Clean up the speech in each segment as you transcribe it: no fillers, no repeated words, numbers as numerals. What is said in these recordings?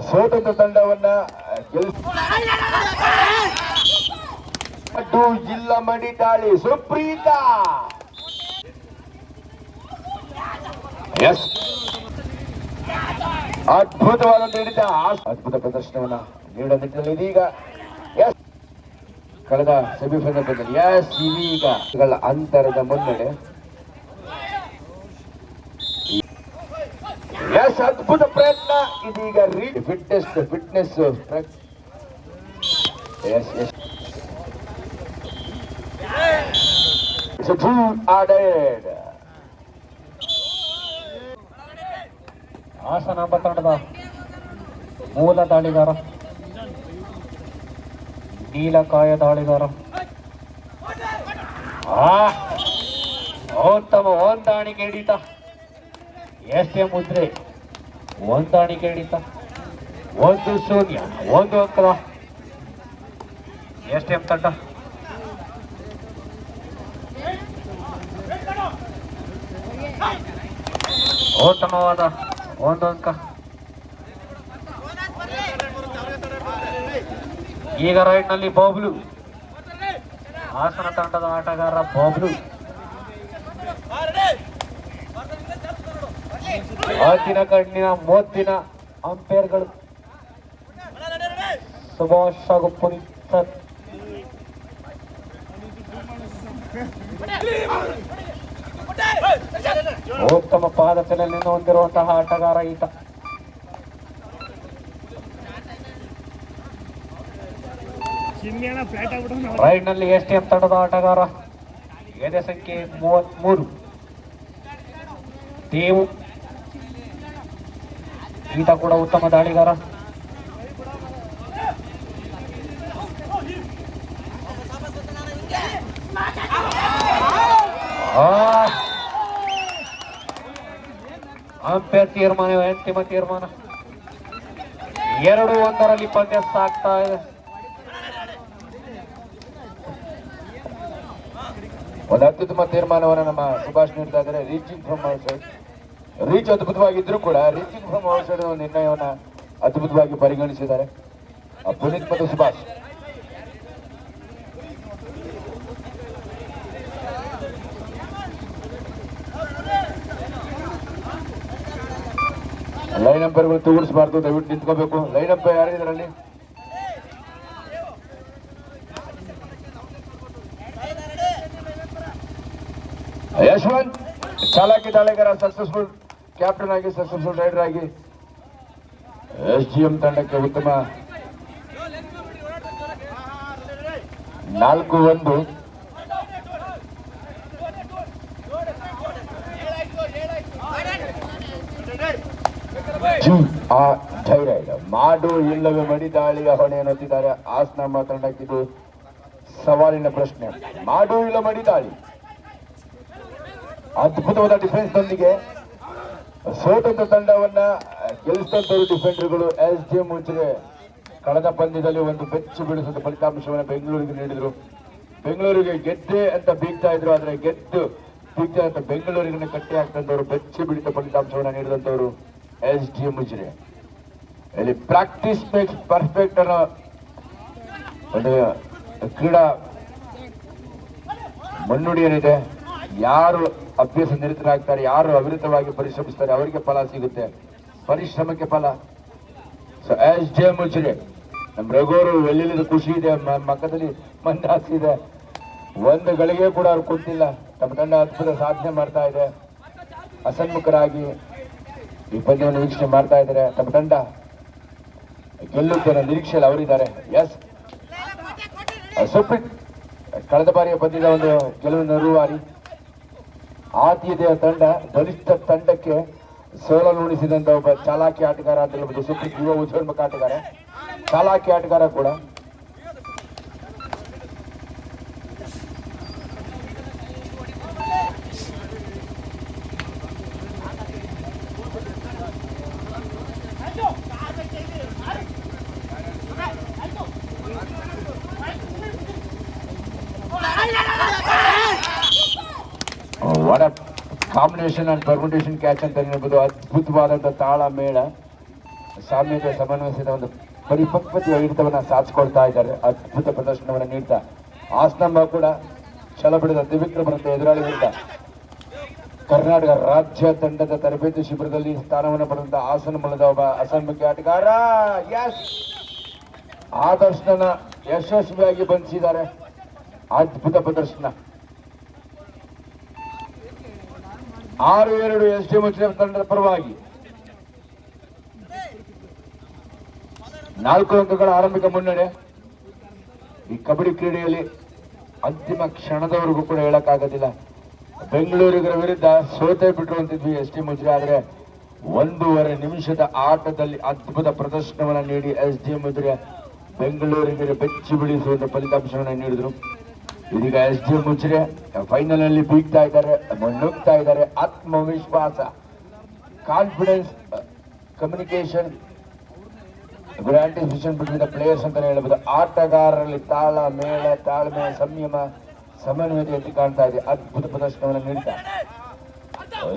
ಸೋತಂತ ತಂಡವನ್ನ ಜಿಲ್ಲಾ ಮಡಿದಾಳಿ ಸುಪ್ರೀತಾ. ಎಸ್, ಅದ್ಭುತವಾದ ನೀಡಿದ ಅದ್ಭುತ ಪ್ರದರ್ಶನವನ್ನ ನೀಡುವ ನಿಟ್ಟಿನಲ್ಲಿ ಇದೀಗ ಎಸ್ ಕಳೆದ ಸೆಮಿಫೈನಲ್ ಪಂದ್ಯದಲ್ಲಿ ಎಸ್ ಇದೀಗ ಅಂತರದ ಮುನ್ನಡೆ. ಎಸ್, ಅದ್ಭುತ ಪ್ರಯತ್ನ ಇದೀಗ ಫಿಟ್ನೆಸ್ ಎಸ್ ಎಸ್ ಹಾಸನಾಂಬ ತಂಡದ ಮೂಲ ದಾಳಿಗಾರ ನೀಲಕಾಯ ದಾಳಿಗಾರ ಉತ್ತಮ ಹೊಂದಾಣಿಕೆ ಹಿಡಿತ. ಎಷ್ಟೇ ಮುದ್ರೆ ಹೊಂದಾಣಿಕೆ ಹಿಡಿತ. 1-0 1 ಅಂಕದ ಎಸ್ಟಿಎಂ ತಂಡ. ಉತ್ತಮವಾದ 1 ಅಂಕ. ಈಗ ರೈಟ್ ನಲ್ಲಿ ಬಾಬ್ಲು, ಹಾಸನ ತಂಡದ ಆಟಗಾರ ಬಾಬ್ಲು. ಆತಿನ ಕಣ್ಣಿನ ಮೂತ್ತಿನ ಅಂಪೈರ್ಗಳು ಸುಭಾಷ್ ಹಾಗೂ ಪುನೀತ್ ಸರ್. ಉತ್ತಮ ಪಾದಚಲನೆಯನ್ನು ಹೊಂದಿರುವಂತಹ ಆಟಗಾರ ಈತ. ರೈಡ್ ನಲ್ಲಿ ಎಸ್ಟಿಎಂ ತಂಡದ ಆಟಗಾರ ಎದೆ ಸಂಖ್ಯೆ 33 ದೇವು. ಈತ ಕೂಡ ಉತ್ತಮ ದಾಳಿಗಾರ. ಅಂಪೈರ್ ತೀರ್ಮಾನ, ಅಂತಿಮ ತೀರ್ಮಾನ. 2-1 ಪಂದ್ಯ ಸಾಗ್ತಾ ಇದೆ. ಒಂದು ಅತ್ಯುತ್ತಮ ತೀರ್ಮಾನವನ್ನು ನಮ್ಮ ಸುಭಾಷ್ ನೀಡ್ತಾ ಇದ್ದಾರೆ. Reaching from outside, reach ಅದ್ಭುತವಾಗಿದ್ರು ಕೂಡ ರೀಚಿಂಗ್ ಫ್ರಮ್ ಔಟ್ ಸೈಡ್ ಒಂದು ನಿರ್ಣಯವನ್ನ ಅದ್ಭುತವಾಗಿ ಪರಿಗಣಿಸಿದ್ದಾರೆ ಪುನೀತ್ ಮತ್ತು ಸುಭಾಷ್. ಲೈನ್ ಅಂಪೈರ್ಗಳು ತೂಗಿಸಬಾರ್ದು, ದಯವಿಟ್ಟು ನಿಂತ್ಕೋಬೇಕು. ಲೈನ್ ಅಂಪೈರ್ ಯಾರಿದ್ರಲ್ಲಿ? ಯಶವಂತ್ ಚಾಲಾಕಿ ದಾಳಿಗಾರ, ಸಕ್ಸಸ್ಫುಲ್ ಕ್ಯಾಪ್ಟನ್ ಆಗಿ, ಸಕ್ಸಸ್ಫುಲ್ ರೈಡರ್ ಆಗಿ ಎಸ್ಜಿಎಂ ತಂಡಕ್ಕೆ ಉತ್ತಮ 4-1. ಮಾಡು ಇಲ್ಲವೇ ಮಡಿದಾಳಿಯ ಹೊಣೆಯನ್ನು ಹೊತ್ತಿದ್ದಾರೆ ಹಾಸನಾಂಬ ತಂಡಕ್ಕಿದು ಸವಾಲಿನ ಪ್ರಶ್ನೆ. ಮಾಡು ಇಲ್ಲ ಮಡಿದಾಳಿ. ಅದ್ಭುತವಾದ ಡಿಫೆನ್ಸ್ ನೊಂದಿಗೆ ಸೋತಂತ ತಂಡವನ್ನ ಗೆಲ್ಲಿಸಿದಂತವರು ಡಿಫೆಂಡರ್ಗಳು ಎಸ್ಜಿಎಂ ಮುಂಚೆ ಕಳೆದ ಪಂದ್ಯದಲ್ಲಿ ಒಂದು ಬೆಚ್ಚು ಬೀಳಿಸಿದ ಫಲಿತಾಂಶವನ್ನು ಬೆಂಗಳೂರಿಗೆ ನೀಡಿದ್ರು. ಬೆಂಗಳೂರಿಗೆ ಗೆದ್ದೆ ಅಂತ ಬೀಗ್ತಾ ಇದ್ರು, ಆದ್ರೆ ಗೆದ್ದು ಬೀಗ್ತಾ ಅಂತ ಬೆಂಗಳೂರಿಗೆ ಕಟ್ಟಿ ಹಾಕ್ತಂದವರು ಬೆಚ್ಚು ಬೀಳಿತ ಫಲಿತಾಂಶವನ್ನು ನೀಡಿದಂತವರು ಎಸ್ಜಿಎಂ ಮುಜರೆ. ಇಲ್ಲಿ ಪ್ರಾಕ್ಟೀಸ್ ಮೇಕ್ಸ್ ಪರ್ಫೆಕ್ಟ್ ಅನ್ನೋ ಒಂದು ಕ್ರೀಡಾ ಮುನ್ನುಡಿ ಏನಿದೆ. ಯಾರು ಅಭ್ಯಾಸ ನಿರತರಾಗ್ತಾರೆ, ಯಾರು ಅವಿರತವಾಗಿ ಪರಿಶ್ರಮಿಸ್ತಾರೆ ಅವರಿಗೆ ಫಲ ಸಿಗುತ್ತೆ, ಪರಿಶ್ರಮಕ್ಕೆ ಫಲ. ಸೊ ಎಸ್ಜಿಎಂ ಮುಜರೆ, ನಮ್ಮ ರಘುವರು ಎಲ್ಲಿಲ್ಲದ ಖುಷಿ ಇದೆ, ಮಕ್ಕದಲ್ಲಿ ಮಂದಾಸಿ ಇದೆ. ಒಂದು ಗಳಿಗೆ ಕೂಡ ಅವ್ರು ಕೊಟ್ಟಿಲ್ಲ. ತಮ್ಮ ತಂಡ ಅದ್ಭುತ ಸಾಧನೆ ಮಾಡ್ತಾ ಇದೆ. ಅಸನ್ಮುಖರಾಗಿ ಈ ಪಂದ್ಯವನ್ನು ವೀಕ್ಷಣೆ ಮಾಡ್ತಾ ಇದ್ದಾರೆ. ತಮ್ಮ ತಂಡ ಗೆಲ್ಲುತ್ತೆ ಅನ್ನೋ ನಿರೀಕ್ಷೆಯಲ್ಲಿ ಅವರಿದ್ದಾರೆ. ಎಸ್, ಸುಪ್ರೀತ್ ಕಳೆದ ಬಾರಿಯ ಪಂದ್ಯದ ಒಂದು ಗೆಲುವಿನ ರೂವಾರಿ. ಆತಿಥೇಯ ತಂಡ ಬಲಿಷ್ಠ ತಂಡಕ್ಕೆ ಸೋಲನ್ನುಣಿಸಿದಂತ ಒಬ್ಬ ಚಾಲಾಕಿ ಆಟಗಾರ ಅಂತ ಹೇಳ್ಬೋದು. ಸುಪ್ರೀತ್ ಯುವ ಉಜ್ವಲ್ಮುಖ ಆಟಗಾರ, ಚಾಲಾಕಿ ಆಟಗಾರ ಕೂಡ. ಕಾಂಬಿನೇಷನ್ ಅಂಡ್ ಪರ್ಮುಟೇಷನ್ ಕ್ಯಾಚ್ ಅಂತ ಹೇಳ್ಬೋದು. ಅದ್ಭುತವಾದಂತಹ ತಾಳ ಮೇಳ ಸಾಮ್ಯತೆ ಸಮನ್ವಯಿಸಿದ ಒಂದು ಪರಿಪಕ್ವತೆಯ ಹಿಡಿತವನ್ನ ಸಾಧಿಸಿಕೊಳ್ತಾ ಇದ್ದಾರೆ. ಅದ್ಭುತ ಪ್ರದರ್ಶನವನ್ನು ನೀಡ್ತಾ ಆಸ್ನಂಬ ಕೂಡ ಛಲ ಬಿಡದ ತ್ರಿವಿಕ್ರಮರಂತ ಎದುರಾಳಿ ವಿರುದ್ಧ ಕರ್ನಾಟಕ ರಾಜ್ಯ ತಂಡದ ತರಬೇತಿ ಶಿಬಿರದಲ್ಲಿ ಸ್ಥಾನವನ್ನು ಪಡೆದಂತ ಹಾಸನ ಮೂಲದ ಒಬ್ಬ ಅಸಂಖ್ಯ ಆಟಗಾರ ಆದರ್ಶನ ಯಶಸ್ವಿಯಾಗಿ ಬಂಧಿಸಿದ್ದಾರೆ. ಅದ್ಭುತ ಪ್ರದರ್ಶನ. 6-2 ಎಸ್ ಡಿ ಮುಚ್ಚಿನ ತಂಡದ ಪರವಾಗಿ 4 ಅಂಕಗಳ ಆರಂಭಿಕ ಮುನ್ನಡೆ. ಈ ಕಬಡ್ಡಿ ಕ್ರೀಡೆಯಲ್ಲಿ ಅಂತಿಮ ಕ್ಷಣದವರೆಗೂ ಕೂಡ ಹೇಳಕ್ಕಾಗೋದಿಲ್ಲ. ಬೆಂಗಳೂರಿಗರ ವಿರುದ್ಧ ಸೋತೆ ಬಿಟ್ರು ಅಂತಿದ್ವಿ ಎಸ್ ಡಿ ಮುಜ್ರೆ, ಆದ್ರೆ 1.5 ನಿಮಿಷದ ಆಟದಲ್ಲಿ ಅದ್ಭುತ ಪ್ರದರ್ಶನವನ್ನ ನೀಡಿ ಎಸ್ ಡಿ ಮುಜ್ರೆ ಬೆಂಗಳೂರಿಗೆ ಬೆಚ್ಚಿ ಬೀಳಿಸುವಂತ ಫಲಿತಾಂಶವನ್ನ ನೀಡಿದ್ರು. ಇದೀಗ ಎಸ್ ಡಿ ಮುಜ್ರೆ ಫೈನಲ್ ನಲ್ಲಿ ಬೀಗ್ತಾ ಇದ್ದಾರೆ, ನುಗ್ತಾ ಇದ್ದಾರೆ. ಆತ್ಮವಿಶ್ವಾಸ, confidence, communication, anticipation between the players ಅಂತಾನೆ ಹೇಳ್ಬೋದು. ಆಟಗಾರರಲ್ಲಿ ತಾಳ ಮೇಳ, ತಾಳ್ಮೆ, ಸಂಯಮ, ಸಮನ್ವಯತೆ ಎದ್ದು ಕಾಣ್ತಾ ಇದೆ. ಅದ್ಭುತ ಪ್ರದರ್ಶನವನ್ನು ನೀಡ್ತಾ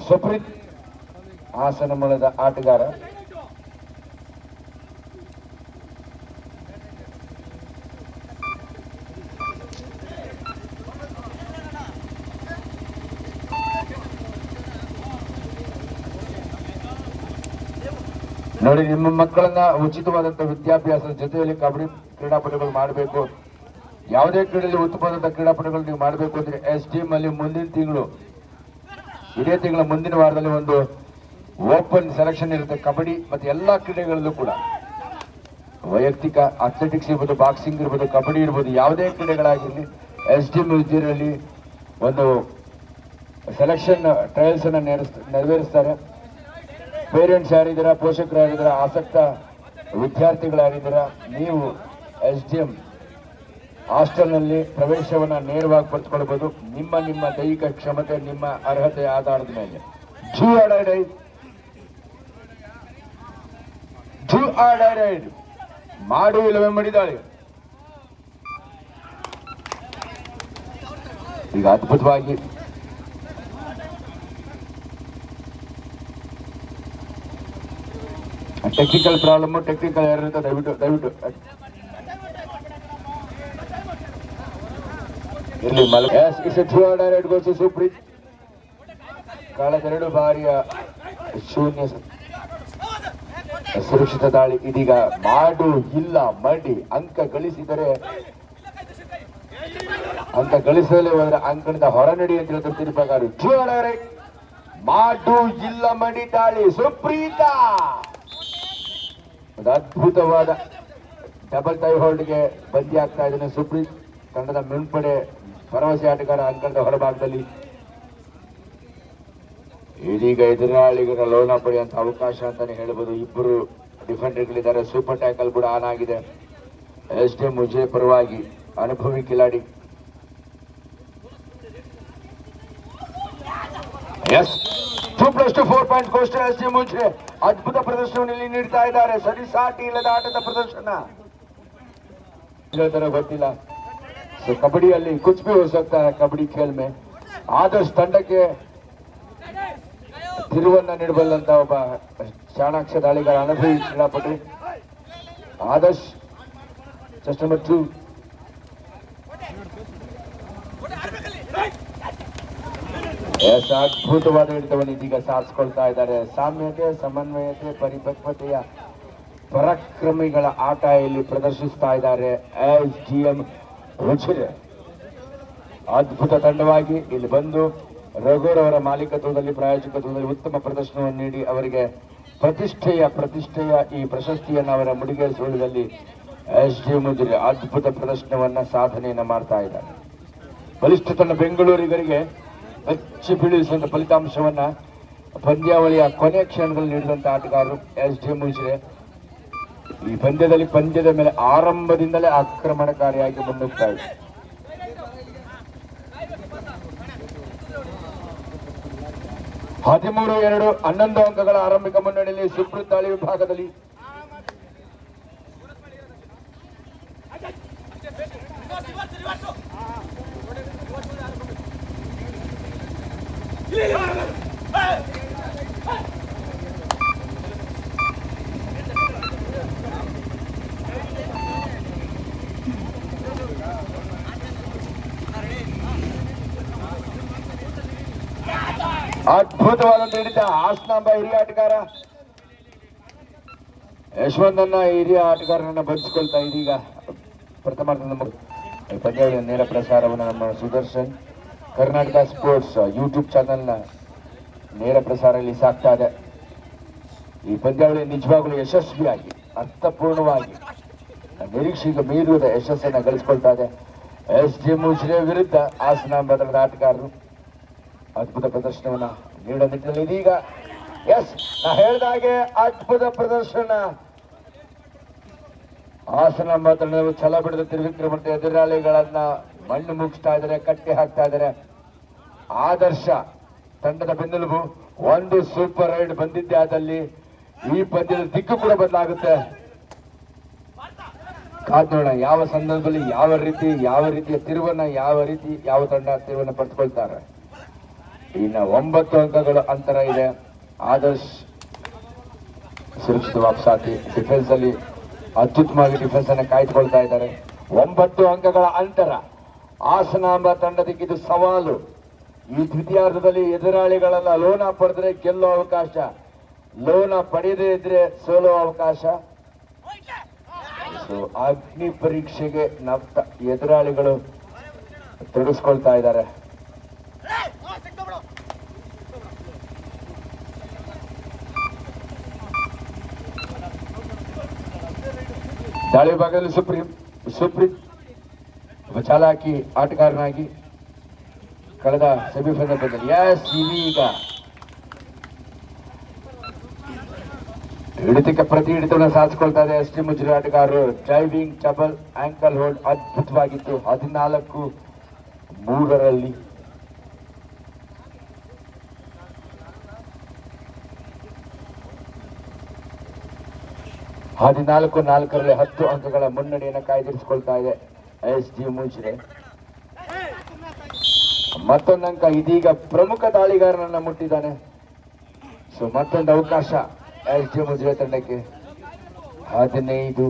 ಸುಪ್ರೀತ್ ಹಾಸನ ಮೂಲದ ಆಟಗಾರ. ನೋಡಿ, ನಿಮ್ಮ ಮಕ್ಕಳನ್ನ ಉಚಿತವಾದಂತಹ ವಿದ್ಯಾಭ್ಯಾಸದ ಜೊತೆಯಲ್ಲಿ ಕಬಡ್ಡಿ ಕ್ರೀಡಾಪಟುಗಳು ಮಾಡಬೇಕು. ಯಾವುದೇ ಕ್ರೀಡೆಯಲ್ಲಿ ಉತ್ತಮವಾದಂತಹ ಕ್ರೀಡಾಪಟುಗಳು ನೀವು ಮಾಡಬೇಕು ಅಂದ್ರೆ ಎಸ್ ಡಿ ಎಂ ಅಲ್ಲಿ ಮುಂದಿನ ತಿಂಗಳು, ಇದೇ ತಿಂಗಳ ಮುಂದಿನ ವಾರದಲ್ಲಿ ಒಂದು ಓಪನ್ ಸೆಲೆಕ್ಷನ್ ಇರುತ್ತೆ. ಕಬಡ್ಡಿ ಮತ್ತೆ ಎಲ್ಲಾ ಕ್ರೀಡೆಗಳಲ್ಲೂ ಕೂಡ ವೈಯಕ್ತಿಕ ಅಥ್ಲೆಟಿಕ್ಸ್ ಇರ್ಬೋದು, ಬಾಕ್ಸಿಂಗ್ ಇರ್ಬೋದು, ಕಬಡ್ಡಿ ಇರ್ಬೋದು, ಯಾವುದೇ ಕ್ರೀಡೆಗಳಾಗಿರಲಿ ಎಸ್ ಡಿ ಎಂ ಒಂದು ಸೆಲೆಕ್ಷನ್ ಟ್ರಯಲ್ಸ್ ಅನ್ನ ನೆರವೇರಿಸ್ತಾರೆ. ಪೇರೆಂಟ್ಸ್ ಯಾರಿದ್ದೀರಾ, ಪೋಷಕರು ಯಾರಿದ್ದೀರಾ, ಆಸಕ್ತ ವಿದ್ಯಾರ್ಥಿಗಳು ಯಾರಿದ್ದೀರಾ, ನೀವು ಎಸ್ ಡಿ ಎಂ ಹಾಸ್ಟೆಲ್ನಲ್ಲಿ ಪ್ರವೇಶವನ್ನ ನೇರವಾಗಿ ಪಡೆದುಕೊಳ್ಳಬಹುದು. ನಿಮ್ಮ ದೈಹಿಕ ಕ್ಷಮತೆ, ನಿಮ್ಮ ಅರ್ಹತೆಯ ಆಧಾರದ ಮೇಲೆ. ಮಾಡು ಇಲ್ಲವೇ ಮಾಡಿದಾಳೆ. ಈಗ ಅದ್ಭುತವಾಗಿ ಟೆಕ್ನಿಕಲ್ ಪ್ರಾಬ್ಲಮ್, ಟೆಕ್ನಿಕಲ್ ಯಾರು ದಯವಿಟ್ಟು ಇಲ್ಲಿ ಸುಪ್ರೀತ್ ಕಳೆದ 2 ಬಾರಿಯ ಶೂನ್ಯ ಸುರಕ್ಷಿತ ದಾಳಿ. ಇದೀಗ ಮಾಡು ಇಲ್ಲ ಮಡಿ. ಅಂಕ ಗಳಿಸಿದರೆ ಅಂಕ ಗಳಿಸಲೇ ಹೋದ್ರೆ ಅಂಕಣದ ಹೊರನಡಿ ಅಂತ ಹೇಳ್ತಾರೆ ತೀರ್ಪಗಾರರು. ಮಾಡು ಇಲ್ಲ ಮಡಿ ದಾಳಿ ಸುಪ್ರೀತ. ಒಂದು ಅದ್ಭುತವಾದ ಡಬಲ್ ಟೈ ಹೋಲ್ಡ್ಗೆ ಬಂದಿ ಆಗ್ತಾ ಇದ್ದಾನೆ ಸುಪ್ರೀತ್. ತಂಡದ ಮುನ್ಪಡೆ ಭರವಸೆ ಆಟಗಾರ ಅಂಕಣದ ಹೊರಭಾಗದಲ್ಲಿ. ಇದೀಗ ಎದುರಾಳಿಗರ ಲೋನ ಪಡೆಯುವಂತ ಅವಕಾಶ ಅಂತಾನೆ ಹೇಳ್ಬೋದು. ಇಬ್ಬರು ಡಿಫೆಂಡರ್ಗಳಿದ್ದಾರೆ. ಸೂಪರ್ ಟ್ಯಾಕಲ್ ಕೂಡ ಆನ್ ಆಗಿದೆ ಎಸ್ ಡಿ ಮುಜೆ ಪರವಾಗಿ. ಅನುಭವಿ ಕಿಲಾಡಿ ಎಸ್ 2+2 4 ಪಾಯಿಂಟ್ ಗೋಸ್ಕರ ಎಸ್ ಡಿ ಮುಜೆ ಅದ್ಭುತ ಪ್ರದರ್ಶನವನ್ನು ನೀಡ್ತಾ ಇದ್ದಾರೆ. ಸರಿಸಾಟಿ ಇಲ್ಲದ ಆಟದ ಪ್ರದರ್ಶನ. ಗೊತ್ತಿಲ್ಲ. ಸೊ ಕಬಡ್ಡಿಯಲ್ಲಿ ಕುಚ್ ಭಿ ಹೋ ಸಕ್ತಾ ಹೈ ಕಬಡ್ಡಿ ಖೇಲ್ ಮೇ. ಆದರ್ಶ್ ತಂಡಕ್ಕೆ ತಿರುವನ್ನ ನೀಡಬಲ್ಲಂತ ಒಬ್ಬ ಚಾಣಾಕ್ಷ ದಾಳಿಗಾರ, ಅನುಭವಿ ಕ್ರೀಡಾಪಟು ಆದರ್ಶ್. Just number 2. ಅದ್ಭುತವಾದ ಹಿಡಿತವನ್ನು ಇದೀಗ ಸಾಧಿಸಿಕೊಳ್ತಾ ಇದ್ದಾರೆ. ಸಾಮ್ಯತೆ, ಸಮನ್ವಯತೆ, ಪರಿಪಕ್ವತೆಯ ಪರಾಕ್ರಮಿಗಳ ಆಟ ಇಲ್ಲಿ ಪ್ರದರ್ಶಿಸ್ತಾ ಇದ್ದಾರೆ ಎಸ್ ಡಿ ಎಂ ಮುಚ್ಚಿರೆ. ಅದ್ಭುತ ತಂಡವಾಗಿ ಇಲ್ಲಿ ಬಂದು ರಘುರವರ ಮಾಲೀಕತ್ವದಲ್ಲಿ, ಪ್ರಾಯೋಜಕತ್ವದಲ್ಲಿ ಉತ್ತಮ ಪ್ರದರ್ಶನವನ್ನು ನೀಡಿ ಅವರಿಗೆ ಪ್ರತಿಷ್ಠೆಯ ಈ ಪ್ರಶಸ್ತಿಯನ್ನು ಅವರ ಮುಡಿಗೇರಿಸುವುದರಲ್ಲಿ ಎಸ್ ಡಿ ಮುಜರೆ ಅದ್ಭುತ ಪ್ರದರ್ಶನವನ್ನ ಸಾಧನೆಯನ್ನ ಮಾಡ್ತಾ ಇದ್ದಾರೆ. ಬಲಿಷ್ಠ ತಂಡ ಬೆಂಗಳೂರಿಗರಿಗೆ ಬೆಚ್ಚಿ ಬೀಳಿಸುವಂತ ಫಲಿತಾಂಶವನ್ನ ಪಂದ್ಯಾವಳಿಯ ಕೊನೆಯ ಕ್ಷಣದಲ್ಲಿ ನೀಡಿದಂತ ಆಟಗಾರರು ಎಸ್ ಡಿ ಮುಜರೆ. ಈ ಪಂದ್ಯದ ಮೇಲೆ ಆರಂಭದಿಂದಲೇ ಆಕ್ರಮಣಕಾರಿಯಾಗಿ ಮುನ್ನುಗ್ತಾ ಇದೆ. ಹದಿಮೂರು 11 ಅಂಕಗಳ ಆರಂಭಿಕ ಮುನ್ನಡೆಯಲ್ಲಿ ಸುಪ್ರೀತ್ ದಾಳಿ ವಿಭಾಗದಲ್ಲಿ ಅದ್ಭುತವಾದಂತ ಹಿಡಿತ ಹಾಸನಾಂಬ ಹಿರಿಯ ಆಟಗಾರ ಯಶವಂತನ ಹಿರಿಯ ಆಟಗಾರನನ್ನ ಬಂಧಿಸಿಕೊಳ್ತಾ ಇದೀಗ ಪ್ರಥಮಾರ್ಧದ ನಮ್ಮ ಪಂದ್ಯಾವಳಿಯ ನೇರ ಪ್ರಸಾರವನ್ನು ನಮ್ಮ ಸುದರ್ಶನ್ ಕರ್ನಾಟಕ ಸ್ಪೋರ್ಟ್ಸ್ ಯೂಟ್ಯೂಬ್ ಚಾನೆಲ್ನ ನೇರ ಪ್ರಸಾರ ಇಲ್ಲಿ ಸಾಗ್ತಾ ಇದೆ. ಈ ಪಂದ್ಯಾವಳಿ ನಿಜವಾಗಲೂ ಯಶಸ್ವಿಯಾಗಿ ಅರ್ಥಪೂರ್ಣವಾಗಿ ನಿರೀಕ್ಷೆಗೆ ಮೀರಿದ ಯಶಸ್ಸನ್ನ ಗಳಿಸಿಕೊಳ್ತಾ ಇದೆ. SG ಮುಜ್ರೆ ವಿರುದ್ಧ ಹಾಸನಾಂಬ ತಂಡದ ಆಟಗಾರರು ಅದ್ಭುತ ಪ್ರದರ್ಶನವನ್ನ ನೀಡುವ ನಿಟ್ಟಿನಲ್ಲಿ ಇದೀಗ ನಾ ಹೇಳಿದ ಹಾಗೆ ಅದ್ಭುತ ಪ್ರದರ್ಶನ. ಹಾಸನಾಂಬ ತಂಡದವರು ಛಲ ಬಿಡದ ತ್ರಿವಿಕ್ರಮ ಮತ್ತು ಎದುರಾಳಿಗಳನ್ನ ಮಣ್ಣು ಮುಗಿಸ್ತಾ ಇದ್ದಾರೆ, ಕಟ್ಟಿ ಹಾಕ್ತಾ ಇದ್ದಾರೆ. ಆದರ್ಶ ತಂಡದ ಬೆನ್ನೆಲುಬು ಒಂದು ಸೂಪರ್ ರೈಡ್ ಬಂದಿದ್ದೆ ಆದಲ್ಲಿ ಈ ಪಂದ್ಯದ ದಿಕ್ಕು ಕೂಡ ಬದಲಾಗುತ್ತೆ. ಕಾದ್ ನೋಡೋಣ ಯಾವ ಸಂದರ್ಭದಲ್ಲಿ ಯಾವ ರೀತಿಯ ತಿರುವನ್ನ ಯಾವ ತಂಡ ತಿರುವನ್ನ ಪಡೆದುಕೊಳ್ತಾರೆ. ಇನ್ನ 9 ಅಂಕಗಳ ಅಂತರ ಇದೆ. ಆದರ್ಶ್ ಸುರಕ್ಷಿತ ವಾಪಸಾತಿ ಡಿಫೆನ್ಸ್ ಅಲ್ಲಿ ಅತ್ಯುತ್ತಮವಾಗಿ ಡಿಫೆನ್ಸ್ ಅನ್ನ ಕಾಯ್ದುಕೊಳ್ತಾ ಇದ್ದಾರೆ. 9 ಅಂಕಗಳ ಅಂತರ. ಹಾಸನಾಂಬ ತಂಡದಕ್ಕೆ ಇದು ಸವಾಲು. ಈ ದ್ವಿತೀಯಾರ್ಧದಲ್ಲಿ ಎದುರಾಳಿಗಳೆಲ್ಲ ಲೋನ ಪಡೆದ್ರೆ ಗೆಲ್ಲೋ ಅವಕಾಶ, ಲೋನ ಪಡೆಯದೇ ಇದ್ರೆ ಸೋಲೋ ಅವಕಾಶ. ಸೊ ಅಗ್ನಿ ಪರೀಕ್ಷೆಗೆ ಎದುರಾಳಿಗಳು ತೊಡಗಿಸ್ಕೊಳ್ತಾ ಇದ್ದಾರೆ. ದಾಳಿ ಭಾಗದಲ್ಲಿ ಸುಪ್ರೀತ್ ಒಬ್ಬ ಚಾಲಾಕಿ ಆಟಗಾರನಾಗಿ ಕಳೆದ ಸೆಮಿಫೈನಲ್ ಪಂದ್ಯದಲ್ಲಿ ಈಗ ಹಿಡಿತಕ್ಕೆ ಪ್ರತಿ ಹಿಡಿತವನ್ನು ಸಾಧಿಸಿಕೊಳ್ತಾ ಇದೆ. SG ಮುಜ್ರೆ ಆಟಗಾರರು ಡ್ರೈವಿಂಗ್ ಡಬಲ್ ಆಂಕಲ್ ಹೋಲ್ಡ್ ಅದ್ಭುತವಾಗಿತ್ತು. 14-3 14-4 10 ಅಂಕಗಳ ಮುನ್ನಡೆಯನ್ನು ಕಾಯ್ದಿರಿಸಿಕೊಳ್ತಾ ಇದೆ SG ಮುಜ್ರೆ. ಮತ್ತೊಂದು ಅಂಕ ಇದೀಗ ಪ್ರಮುಖ ದಾಳಿಗಾರನನ್ನ ಮುಟ್ಟಿದ್ದಾನೆ. ಸೊ ಮತ್ತೊಂದು ಅವಕಾಶ SG ಮುಜ್ರೆ ತಂಡಕ್ಕೆ. 15-4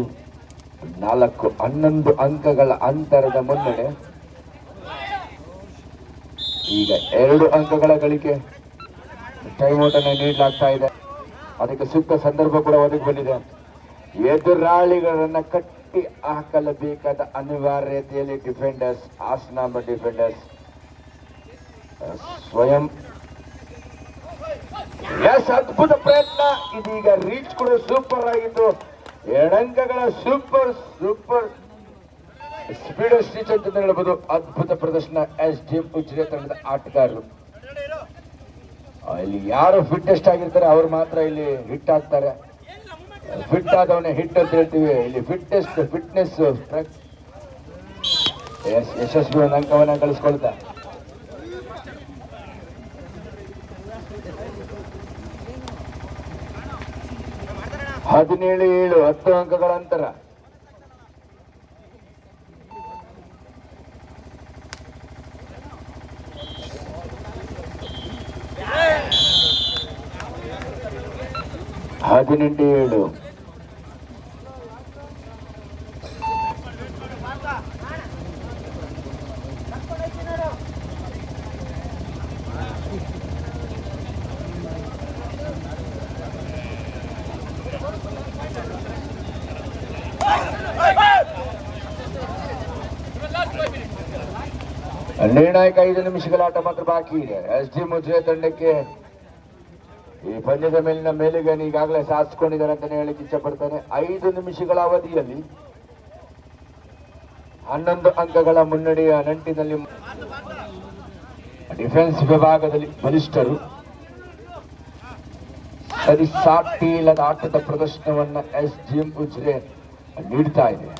11 ಅಂಕಗಳ ಅಂತರದ ಮುನ್ನಡೆ. ಈಗ 2 ಅಂಕಗಳ ಗಳಿಕೆ. ಟೈಮ್ ಔಟ್ ಅನ್ನು ನೀಡಲಾಗ್ತಾ ಇದೆ. ಅದಕ್ಕೆ ಸೂಕ್ತ ಸಂದರ್ಭ ಕೂಡ ಒದಗಿ ಬಂದಿದೆ. ಎದುರಾಳಿಗಳನ್ನ ಕಟ್ಟಿ ಹಾಕಲೇಬೇಕಾದ ಅನಿವಾರ್ಯತೆಯಲ್ಲಿ ಡಿಫೆಂಡರ್ಸ್, ಹಾಸನಾಂಬ ಡಿಫೆಂಡರ್ಸ್ ಸ್ವಯಂ. ಅದ್ಭುತ ಪ್ರಯತ್ನ. ಇದೀಗ ರೀಚ್ ಕೂಡ ಸೂಪರ್ ಆಗಿತ್ತು. 2 ಅಂಕಗಳ ಸೂಪರ್ ಸ್ಪೀಡ್ ಸ್ಟಿಚ್ ಅಂತ ಹೇಳಬಹುದು. ಅದ್ಭುತ ಪ್ರದರ್ಶನ SG ಮುಜ್ರೆ ತಂಡದ ಆಟಗಾರರು. ಇಲ್ಲಿ ಯಾರು ಫಿಟ್ಟೆಸ್ಟ್ ಆಗಿರ್ತಾರೆ ಅವ್ರು ಮಾತ್ರ ಇಲ್ಲಿ ಹಿಟ್ ಆಗ್ತಾರೆ. ಫಿಟ್ ಆದವನೇ ಹಿಟ್ ಅಂತ ಹೇಳ್ತೀವಿ. ಇಲ್ಲಿ ಫಿಟ್ನೆಸ್ ಯಶಸ್ವಿ ಒಂದು ಅಂಕವನ್ನ ಗಳಿಸ್ಕೊಳ್ತಾ. ಹದಿನೇಳು 10 ಅಂಕಗಳ ಅಂತರ. ಹದಿನೆಂಟು 7. ನಿರ್ಣಾಯಕ 5 ನಿಮಿಷಗಳ ಆಟ ಮಾತ್ರ ಬಾಕಿ ಇದೆ. SG ಮುಜ್ರೆ ತಂಡಕ್ಕೆ ಈ ಪಂದ್ಯದ ಮೇಲಿನ ಮೇಲುಗೈ ಈಗಾಗಲೇ ಸಾಧಿಸಿಕೊಂಡಿದ್ದಾರೆ ಅಂತಾನೆ ಹೇಳಿಕ್ಕೆ ಇಚ್ಛೆ ಪಡ್ತಾನೆ. 5 ನಿಮಿಷಗಳ ಅವಧಿಯಲ್ಲಿ 11 ಅಂಕಗಳ ಮುನ್ನಡೆಯ ನಂಟಿನಲ್ಲಿ ಡಿಫೆನ್ಸ್ ವಿಭಾಗದಲ್ಲಿ ಬಲಿಷ್ಠರು. ಸರಿಸಾಟಿ ಇಲ್ಲದ ಆಟದ ಪ್ರದರ್ಶನವನ್ನ SG ಮುಜ್ರೆ ನೀಡ್ತಾ ಇದೆ.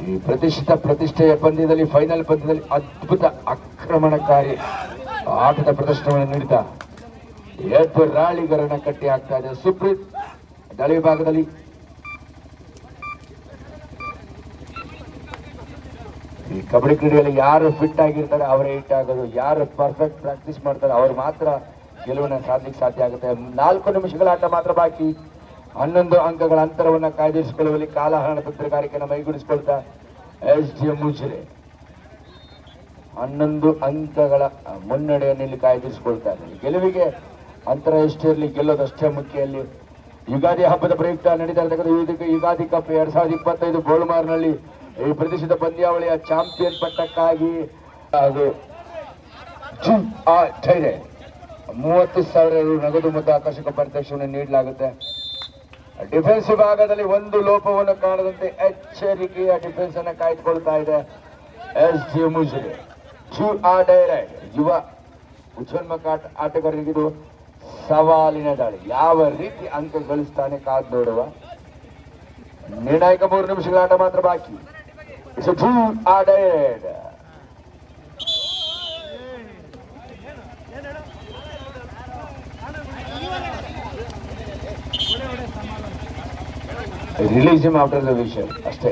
ಈ ಪ್ರತಿಷ್ಠೆಯ ಪಂದ್ಯದಲ್ಲಿ, ಫೈನಲ್ ಪಂದ್ಯದಲ್ಲಿ ಅದ್ಭುತ ಆಕ್ರಮಣಕಾರಿ ಆಟದ ಪ್ರದರ್ಶನವನ್ನು ನೀಡಿದ ಎದುರಾಳಿಗರನ್ನ ಕಟ್ಟಿ ಹಾಕ್ತಾ ಇದೆ. ಸುಪ್ರೀತ್ ದಾಳಿ ಭಾಗದಲ್ಲಿ ಈ ಕಬಡ್ಡಿ ಕ್ರೀಡೆಯಲ್ಲಿ ಯಾರು ಫಿಟ್ ಆಗಿರ್ತಾರೆ ಅವರೇ ಹಿಟ್ ಆಗೋದು, ಯಾರು ಪರ್ಫೆಕ್ಟ್ ಪ್ರಾಕ್ಟೀಸ್ ಮಾಡ್ತಾರೆ ಅವ್ರು ಮಾತ್ರ ಗೆಲುವನ್ನ ಸಾಧಿಸಲಿಕ್ಕೆ ಸಾಧ್ಯ ಆಗುತ್ತೆ. 4 ನಿಮಿಷಗಳ ಆಟ ಮಾತ್ರ ಬಾಕಿ. 11 ಅಂಕಗಳ ಅಂತರವನ್ನ ಕಾಯ್ದಿರಿಸಿಕೊಳ್ಳುವಲ್ಲಿ ಕಾಲಹರಣ ತಂತ್ರಗಾರಿಕೆಯನ್ನು ಮೈಗೂಡಿಸಿಕೊಳ್ತಾ SDM ಉಜಿರೆ 11 ಅಂಕಗಳ ಮುನ್ನಡೆಯನ್ನು ಇಲ್ಲಿ ಕಾಯ್ದಿರಿಸಿಕೊಳ್ತಾ ಇದ್ದಾರೆ. ಗೆಲುವಿಗೆ ಅಂತರ ಎಷ್ಟೇ ಇರಲಿ, ಗೆಲ್ಲೋದಷ್ಟೇ ಮುಖ್ಯ. ಅಲ್ಲಿ ಯುಗಾದಿ ಹಬ್ಬದ ಪ್ರಯುಕ್ತ ನಡೀತಾ ಇರತಕ್ಕಂಥ ಯುಗಾದಿ ಕಪ್ 2025 ಗೋಲ್ಮಾರ್ನಲ್ಲಿ ಈ ಪ್ರದೇಶದ ಪಂದ್ಯಾವಳಿಯ ಚಾಂಪಿಯನ್ ಪಟ್ಟಕ್ಕಾಗಿ ಹಾಗೂ 30,000 ನಗದು ಮತ್ತು ಆಕರ್ಷಕ ಪರಿರಕ್ಷಣೆ ನೀಡಲಾಗುತ್ತೆ. ಡಿಫೆನ್ಸ್ ಭಾಗದಲ್ಲಿ ಒಂದು ಲೋಪವನ್ನು ಕಾಣದಂತೆ ಎಚ್ಚರಿಕೆಯ ಡಿಫೆನ್ಸ್ ಅನ್ನು ಕಾಯ್ದುಕೊಳ್ತಾ ಇದೆ SDM ಉಜಿರೆ. ಯುವ ಉಜ್ವನ್ಮುಖ ಆಟಗಾರರಿಗಿದು ಸವಾಲಿನ ದಾಳಿ. ಯಾವ ರೀತಿ ಅಂಕ ಗಳಿಸ್ತಾನೆ ಕಾದ್ ನೋಡುವ. ನಿರ್ಣಾಯಕ 3 ನಿಮಿಷಗಳ ಆಟ ಮಾತ್ರ ಬಾಕಿ. Release him after the vision ಅಷ್ಟೇ.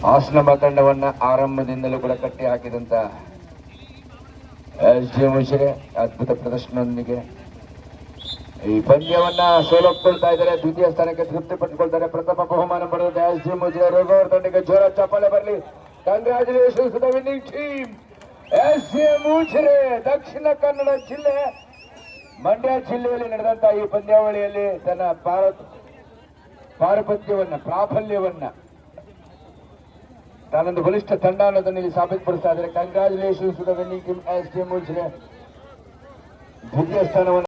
ಹಾಸನ ತಂಡವನ್ನ ಆರಂಭದಿಂದಲೂ ಕೂಡ ಕಟ್ಟಿ ಹಾಕಿದಂತ SDM ಉಜಿರೆ ಅದ್ಭುತ ಪ್ರದರ್ಶನದೊಂದಿಗೆ ಈ ಪಂದ್ಯವನ್ನ ಸೋಲೊಪ್ಕೊಳ್ತಾ ಇದ್ದಾರೆ. ದ್ವಿತೀಯ ಸ್ಥಾನಕ್ಕೆ ತೃಪ್ತಿ ಪಟ್ಟುಕೊಳ್ತಾರೆ. ಪ್ರಥಮ ಬಹುಮಾನ ಪಡೆದ SDM ಉಜಿರೆ. ರೋಗವರ್ ತಂಡಕ್ಕೆ ಜೋರ ಚಪ್ಪಾಳೆ ಬರಲಿ. Congratulations to the winning team SDM Ujire. Dakshina Kannada ಜಿಲ್ಲೆ ಮಂಡ್ಯ ಜಿಲ್ಲೆಯಲ್ಲಿ ನಡೆದಂತಹ ಈ ಪಂದ್ಯಾವಳಿಯಲ್ಲಿ ತನ್ನ ಪ್ರಾಬಲ್ಯವನ್ನ ತಾನೊಂದು ಬಲಿಷ್ಠ ತಂಡ ಅನ್ನೋದನ್ನು ಇಲ್ಲಿ ಸಾಬೀತುಪಡಿಸ್ತಾ ಇದ್ದಾರೆ. Congratulations to the winning team SDM Ujire. ದ್ವಿತೀಯ ಸ್ಥಾನವನ್ನು